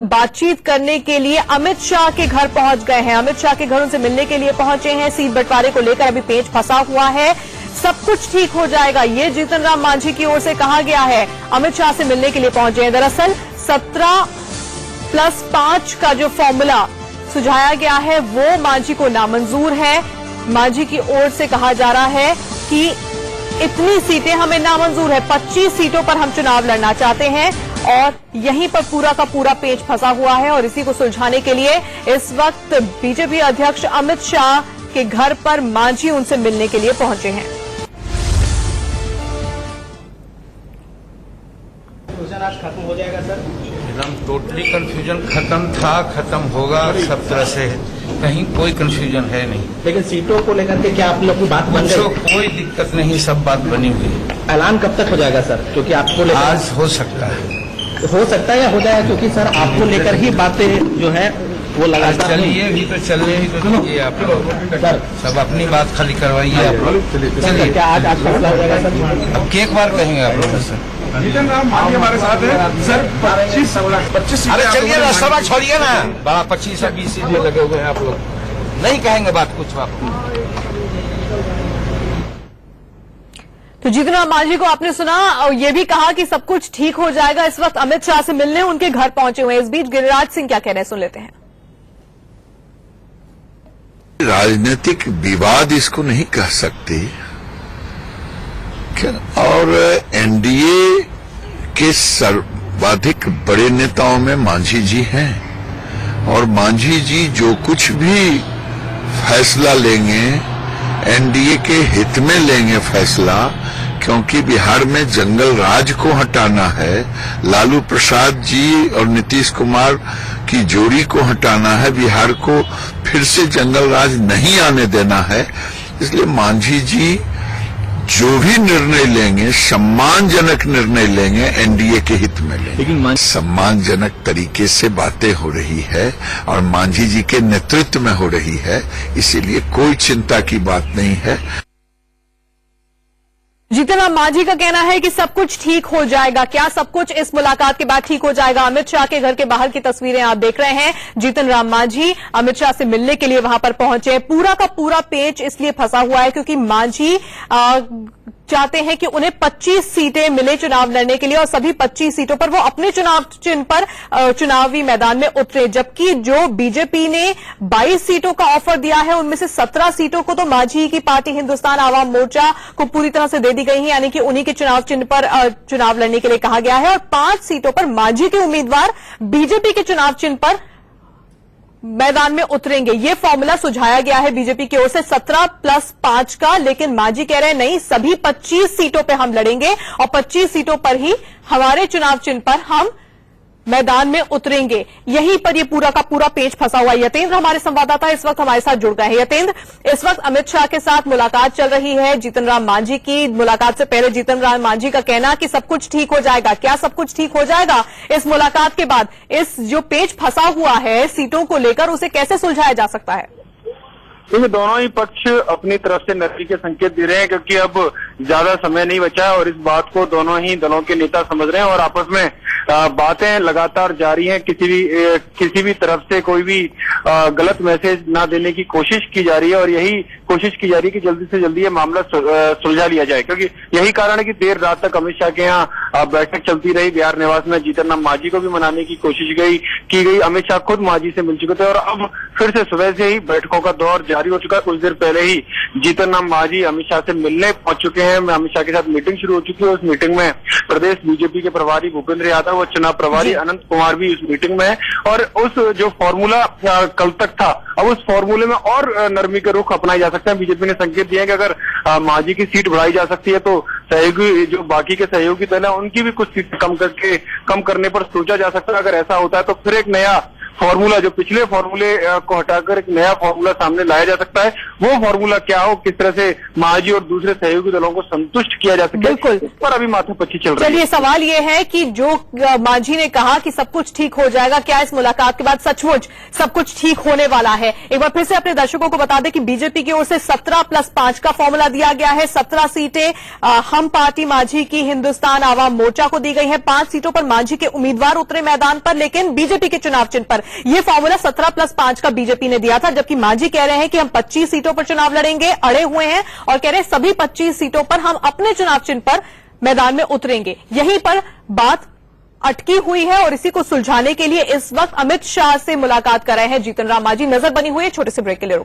बातचीत करने के लिए अमित शाह के घर पहुंच गए हैं। अमित शाह के घर उनसे मिलने के लिए पहुंचे हैं। सीट बंटवारे को लेकर अभी पेच फंसा हुआ है। सब कुछ ठीक हो जाएगा, ये जीतन राम मांझी की ओर से कहा गया है। अमित शाह से मिलने के लिए पहुंचे हैं। दरअसल 17+5 का जो फॉर्मूला सुझाया गया है वो मांझी को नामंजूर है। मांझी की ओर से कहा जा रहा है कि इतनी सीटें हमें नामंजूर है, 25 सीटों पर हम चुनाव लड़ना चाहते हैं और यहीं पर पूरा का पूरा पेच फंसा हुआ है। और इसी को सुलझाने के लिए इस वक्त बीजेपी अध्यक्ष अमित शाह के घर पर मांझी उनसे मिलने के लिए पहुंचे हैं। कंफ्यूजन आज खत्म हो जाएगा सर? एकदम टोटली कंफ्यूजन खत्म था, खत्म होगा सब तरह से, कहीं कोई कंफ्यूजन है नहीं। लेकिन सीटों को लेकर के क्या आप लोग की बात बन गई? कोई दिक्कत नहीं, सब बात बनी हुई है। ऐलान कब तक हो जाएगा सर? क्योंकि आपको आज हो सकता है, या हो जाएगा, क्योंकि सर आपको लेकर ही बातें जो है वो लगातार चलिए भी तो चलने ही तो दीजिए आप लोग, सब अपनी बात खाली करवाइए आप लोग। चलिए क्या आज फैसला हो जाएगा सर? अब एक बार कहेंगे आप लोग सर। जीतन राम मांझी हमारे साथ है सर। 25 अरे चलिए ना, सभा छोड़िए ना, बड़ा 25 या 20 सीट में लगे हुए हैं आप लोग, नहीं कहेंगे बात कुछ आप। तो जीतन राम मांझी को आपने सुना और ये भी कहा कि सब कुछ ठीक हो जाएगा। इस वक्त अमित शाह से मिलने उनके घर पहुंचे हुए हैं। इस बीच गिरिराज सिंह क्या कह रहे हैं, सुन लेते हैं। राजनीतिक विवाद इसको नहीं कह सकते और एनडीए के सर्वाधिक बड़े नेताओं में मांझी जी हैं और मांझी जी जो कुछ भी फैसला लेंगे एनडीए के हित में लेंगे फैसला, क्योंकि बिहार में जंगल राज को हटाना है, लालू प्रसाद जी और नीतीश कुमार की जोड़ी को हटाना है, बिहार को फिर से जंगल राज नहीं आने देना है। इसलिए मांझी जी जो भी निर्णय लेंगे सम्मानजनक निर्णय लेंगे, एनडीए के हित में लेंगे। लेकिन सम्मानजनक तरीके से बातें हो रही है और मांझी जी के नेतृत्व में हो रही है, इसीलिए कोई चिंता की बात नहीं है। जीतन राम मांझी का कहना है कि सब कुछ ठीक हो जाएगा। क्या सब कुछ इस मुलाकात के बाद ठीक हो जाएगा? अमित शाह के घर के बाहर की तस्वीरें आप देख रहे हैं। जीतन राम मांझी अमित शाह से मिलने के लिए वहां पर पहुंचे। पूरा का पूरा पेच इसलिए फंसा हुआ है क्योंकि मांझी चाहते हैं कि उन्हें 25 सीटें मिले चुनाव लड़ने के लिए और सभी 25 सीटों पर वो अपने चुनाव चिन्ह पर चुनावी मैदान में उतरे। जबकि जो बीजेपी ने 22 सीटों का ऑफर दिया है उनमें से 17 सीटों को तो मांझी की पार्टी हिंदुस्तान आवाम मोर्चा को पूरी तरह से दे दी गई है, यानी कि उन्हीं के चुनाव चिन्ह पर चुनाव लड़ने के लिए कहा गया है। और 5 सीटों पर मांझी के उम्मीदवार बीजेपी के चुनाव चिन्ह पर मैदान में उतरेंगे। ये फॉर्मूला सुझाया गया है बीजेपी की ओर से 17+5 का, लेकिन मांझी कह रहे हैं नहीं, सभी 25 सीटों पे हम लड़ेंगे और 25 सीटों पर ही हमारे चुनाव चिन्ह पर हम मैदान में उतरेंगे। यहीं पर ये पूरा का पूरा पेच फंसा हुआ है। यतेंद्र हमारे संवाददाता इस वक्त हमारे साथ जुड़ गए हैं। यतेंद्र, इस वक्त अमित शाह के साथ मुलाकात चल रही है। जीतन राम मांझी की मुलाकात से पहले जीतन राम मांझी का कहना कि सब कुछ ठीक हो जाएगा। क्या सब कुछ ठीक हो जाएगा इस मुलाकात के बाद? इस जो पेच फंसा हुआ है सीटों को लेकर, उसे कैसे सुलझाया जा सकता है? क्योंकि दोनों ही पक्ष अपनी तरफ से नरमी के संकेत दे रहे हैं, क्योंकि अब ज्यादा समय नहीं बचा है और इस बात को दोनों ही दलों के नेता समझ रहे हैं और आपस में बातें लगातार जारी हैं। किसी भी तरफ से कोई भी गलत मैसेज ना देने की कोशिश की जा रही है और यही कोशिश की जा रही है कि जल्दी से जल्दी ये मामला सुलझा लिया जाए, क्योंकि यही कारण है कि देर रात तक अमित शाह के यहाँ बैठक चलती रही। बिहार निवास में जीतन राम मांझी को भी मनाने की कोशिश की गई। अमित शाह खुद मांझी से मिल चुके थे और अब फिर से सुबह से ही बैठकों का दौर जारी हो चुका है। कुछ देर पहले ही जीतन राम मांझी अमित शाह से मिलने पहुंच चुके हैं। अमित शाह के साथ मीटिंग शुरू हो चुकी है। उस मीटिंग में प्रदेश बीजेपी के प्रभारी भूपेंद्र यादव और चुनाव प्रभारी अनंत कुमार भी उस मीटिंग में है और उस जो फॉर्मूला कल तक था, अब उस फॉर्मूले में और नरमी के रुख अपनाए जा सकते हैं। बीजेपी ने संकेत दिया है कि अगर मांझी की सीट बढ़ाई जा सकती है तो सहयोगी जो बाकी के सहयोगी दल है उनकी भी कुछ सीट कम करने पर सोचा जा सकता है। अगर ऐसा होता है तो फिर एक नया फॉर्मूला, जो पिछले फॉर्मूले को हटाकर एक नया फॉर्मूला सामने लाया जा सकता है। वो फॉर्मूला क्या हो, किस तरह से मांझी और दूसरे सहयोगी दलों को संतुष्ट किया जा सके, बिल्कुल। इस पर अभी माथापच्ची चल रही है। चलिए, सवाल ये है कि जो मांझी ने कहा कि सब कुछ ठीक हो जाएगा, क्या इस मुलाकात के बाद सचमुच सब कुछ ठीक होने वाला है? एक बार फिर से अपने दर्शकों को बता दें कि बीजेपी की ओर से 17+5 का फॉर्मूला दिया गया है। 17 सीटें हम पार्टी मांझी की हिंदुस्तान आवाम मोर्चा को दी गई है। 5 सीटों पर मांझी के उम्मीदवार उतरे मैदान पर, लेकिन बीजेपी के चुनाव चिन्ह पर यह फॉर्मूला 17+5 का बीजेपी ने दिया था, जबकि मांझी कह रहे हैं कि हम 25 सीटों पर चुनाव लड़ेंगे, अड़े हुए हैं और कह रहे हैं सभी 25 सीटों पर हम अपने चुनाव चिन्ह पर मैदान में उतरेंगे। यहीं पर बात अटकी हुई है और इसी को सुलझाने के लिए इस वक्त अमित शाह से मुलाकात कर रहे हैं जीतन राम मांझी। नजर बनी हुई है, छोटे से ब्रेक के लिए रुक